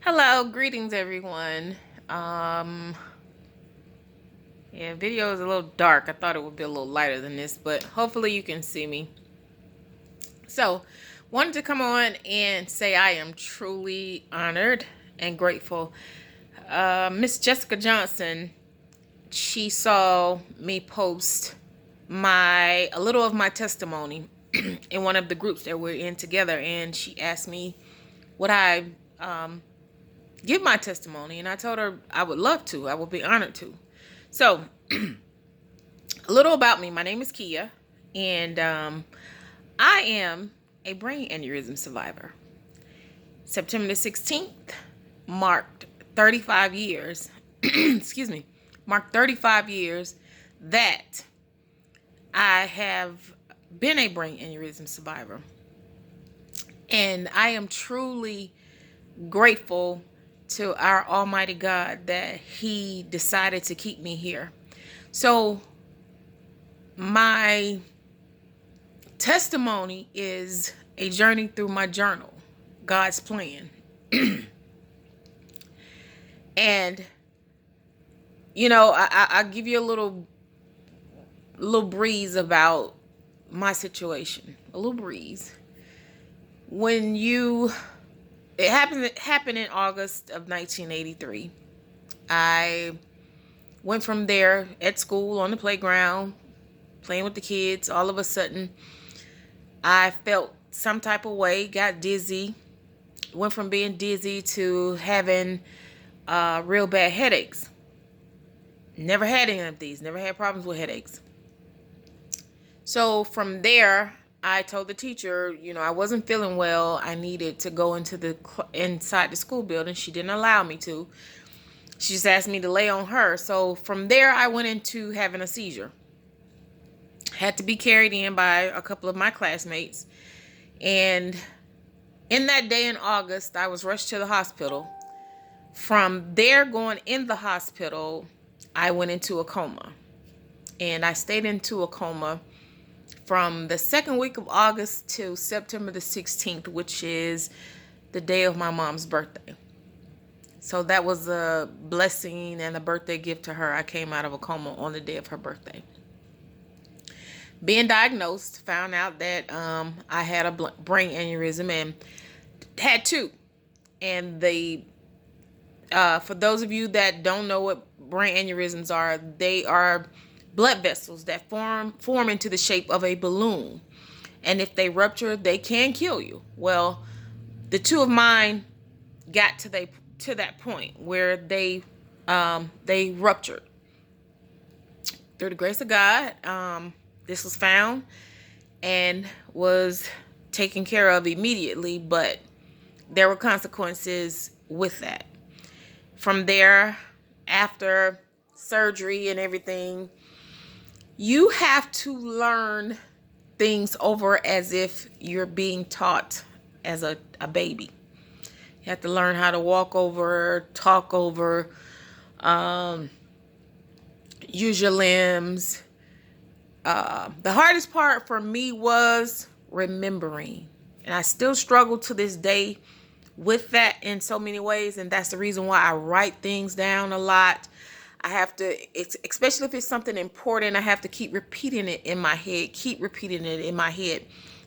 Hello, greetings everyone. Um Video is a little dark. I thought it would be a little lighter than this, but hopefully you can see me. So, wanted to come on and say I am truly honored and grateful. Miss Jessica Johnson, she saw me post my a little of my testimony in one of the groups that we're in together, and she asked me would I give my testimony, and I told her I would love to. I would be honored to. So, a little about me. My name is Kia, and I am a brain aneurysm survivor. September the 16th marked 35 years, excuse me, marked 35 years that I have been a brain aneurysm survivor. And I am truly grateful to our Almighty God that He decided to keep me here. So, my testimony is a journey through my journal, God's plan. And I'll give you a little breeze about my situation. A little breeze. It happened in August of 1983. I went from there at school on the playground, playing with the kids. All of a sudden, I felt some type of way, got dizzy, went from being dizzy to having real bad headaches. Never had any of these, never had problems with headaches. So from there, I told the teacher, I wasn't feeling well. I needed to go inside the school building. She didn't allow me to. She just asked me to lay on her. So from there, I went into having a seizure. Had to be carried in by a couple of my classmates. And in that day in August, I was rushed to the hospital. From there, going in the hospital, I went into a coma. And I stayed into a coma from the second week of August to September the 16th, which is the day of my mom's birthday. So that was a blessing and a birthday gift to her. I came out of a coma on the day of her birthday. Being diagnosed, found out that I had a brain aneurysm and had two. And for those of you that don't know what brain aneurysms are, they are blood vessels that form into the shape of a balloon. And if they rupture, they can kill you. Well, the two of mine got to that point where they ruptured. Through the grace of God, this was found and was taken care of immediately, but there were consequences with that. From there, after surgery and everything, you have to learn things over as if you're being taught as a baby. You have to learn how to walk over, talk over, use your limbs. The hardest part for me was remembering. And I still struggle to this day with that in so many ways. And that's the reason why I write things down a lot. I have to, especially if it's something important, I have to keep repeating it in my head,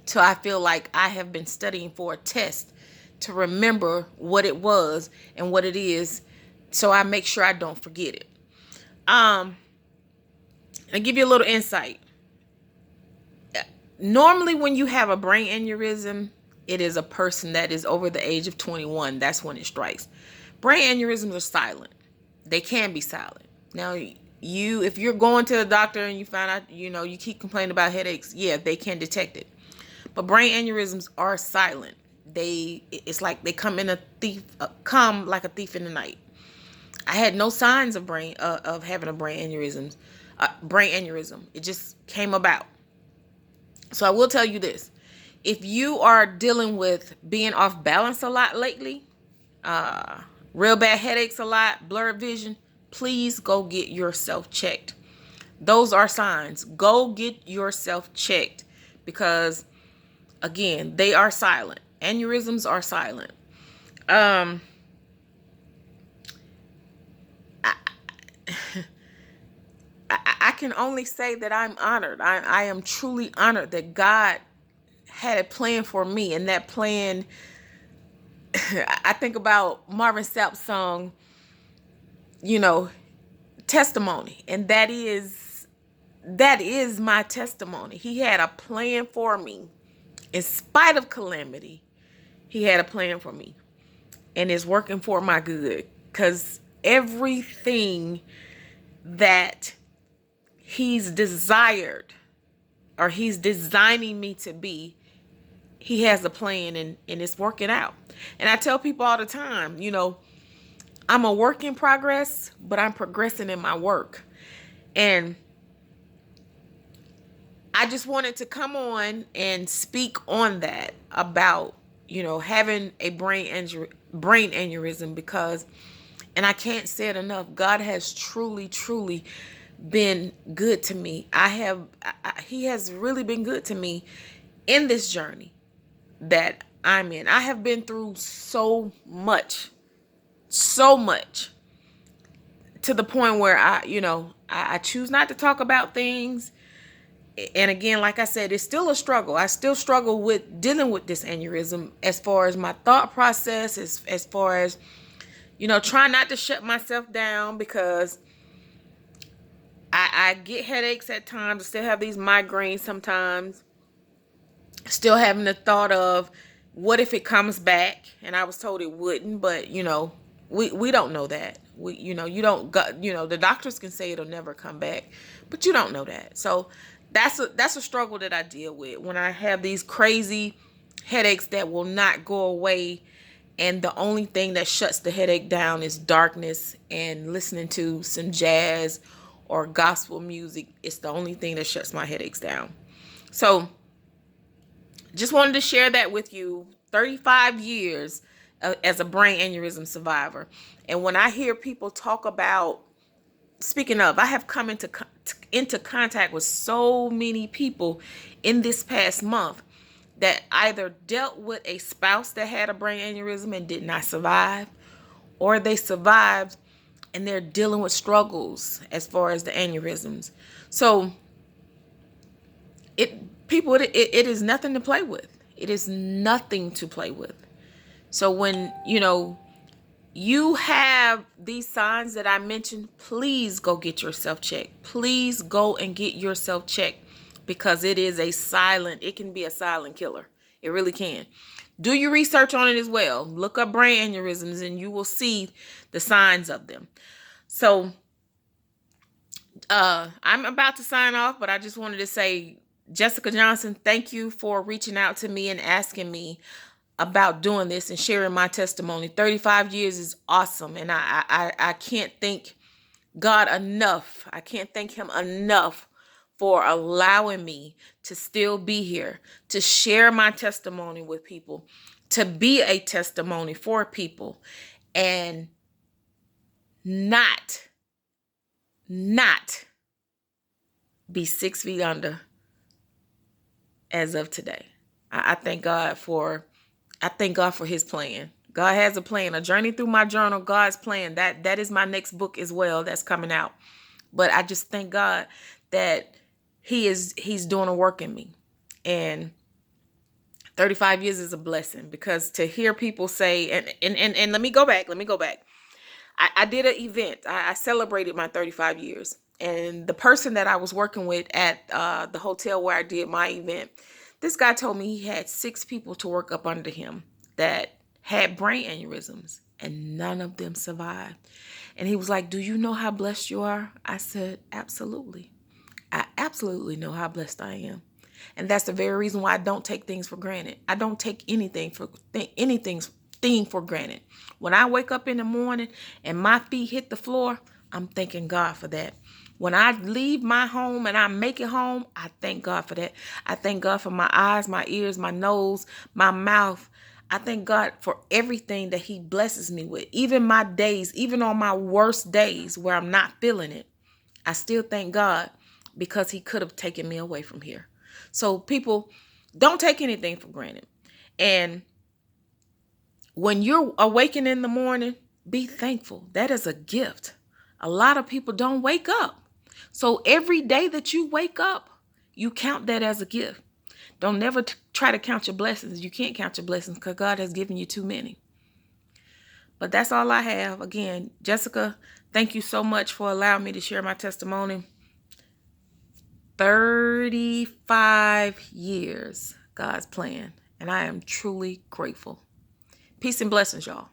till I feel like I have been studying for a test to remember what it was and what it is, so I make sure I don't forget it. I'll give you a little insight. Normally, when you have a brain aneurysm, it is a person that is over the age of 21. That's when it strikes. Brain aneurysms are silent. They can be silent. Now, if you're going to the doctor and you find out, you keep complaining about headaches, yeah, they can detect it. But brain aneurysms are silent. It's like they come like a thief in the night. I had no signs of having a brain aneurysm. It just came about. So I will tell you this: if you are dealing with being off balance a lot lately, real bad headaches a lot, blurred vision, please go get yourself checked. Those are signs. Go get yourself checked because, again, they are silent. Aneurysms are silent. can only say that I'm honored. I am truly honored that God had a plan for me, and that plan, I think about Marvin Sapp's song, you know, testimony, and that is my testimony. He had a plan for me. In spite of calamity, he had a plan for me, and it's working for my good, because everything that he's desired, or he's designing me to be, he has a plan, and it's working out. And I tell people all the time, I'm a work in progress, but I'm progressing in my work. And I just wanted to come on and speak on that, about, having a brain aneurysm, because, and I can't say it enough, God has truly, truly been good to me. He has really been good to me in this journey that I'm in. I have been through so much, to the point where I choose not to talk about things. And again, like I said, it's still a struggle. I still struggle with dealing with this aneurysm, as far as my thought process, as far as, trying not to shut myself down, because I get headaches at times. I still have these migraines sometimes. Still having the thought of, what if it comes back? And I was told it wouldn't, but we don't know that. You don't got, the doctors can say it'll never come back, but you don't know that. So that's a struggle that I deal with when I have these crazy headaches that will not go away. And the only thing that shuts the headache down is darkness and listening to some jazz or gospel music. It's the only thing that shuts my headaches down. So just wanted to share that with you. 35 years as a brain aneurysm survivor. And when I hear people talk about, speaking of, I have come into contact with so many people in this past month that either dealt with a spouse that had a brain aneurysm and did not survive, or they survived and they're dealing with struggles as far as the aneurysms. So it is nothing to play with. It is nothing to play with. So when, you have these signs that I mentioned, please go get yourself checked. Please go and get yourself checked, because it can be a silent killer. It really can. Do your research on it as well. Look up brain aneurysms and you will see the signs of them. So I'm about to sign off, but I just wanted to say, Jessica Johnson, thank you for reaching out to me and asking me about doing this and sharing my testimony. 35 years is awesome. And I can't thank God enough. I can't thank him enough for allowing me to still be here, to share my testimony with people, to be a testimony for people, and not be 6 feet under as of today. I thank God for his plan. God has a plan, a journey through my journal, God's plan. That is my next book as well that's coming out. But I just thank God that he's doing a work in me. And 35 years is a blessing, because to hear people say, and let me go back. I did an event. I celebrated my 35 years. And the person that I was working with at the hotel where I did my event, this guy told me he had 6 people to work up under him that had brain aneurysms, and none of them survived. And he was like, "Do you know how blessed you are?" I said, "Absolutely. I absolutely know how blessed I am." And that's the very reason why I don't take things for granted. I don't take anything for granted. When I wake up in the morning and my feet hit the floor, I'm thanking God for that. When I leave my home and I make it home, I thank God for that. I thank God for my eyes, my ears, my nose, my mouth. I thank God for everything that he blesses me with. Even my days, even on my worst days where I'm not feeling it, I still thank God, because he could have taken me away from here. So people, don't take anything for granted. And when you're awakened in the morning, be thankful. That is a gift. A lot of people don't wake up. So every day that you wake up, you count that as a gift. Don't never try to count your blessings. You can't count your blessings because God has given you too many. But that's all I have. Again, Jessica, thank you so much for allowing me to share my testimony. 35 years, God's plan. And I am truly grateful. Peace and blessings, y'all.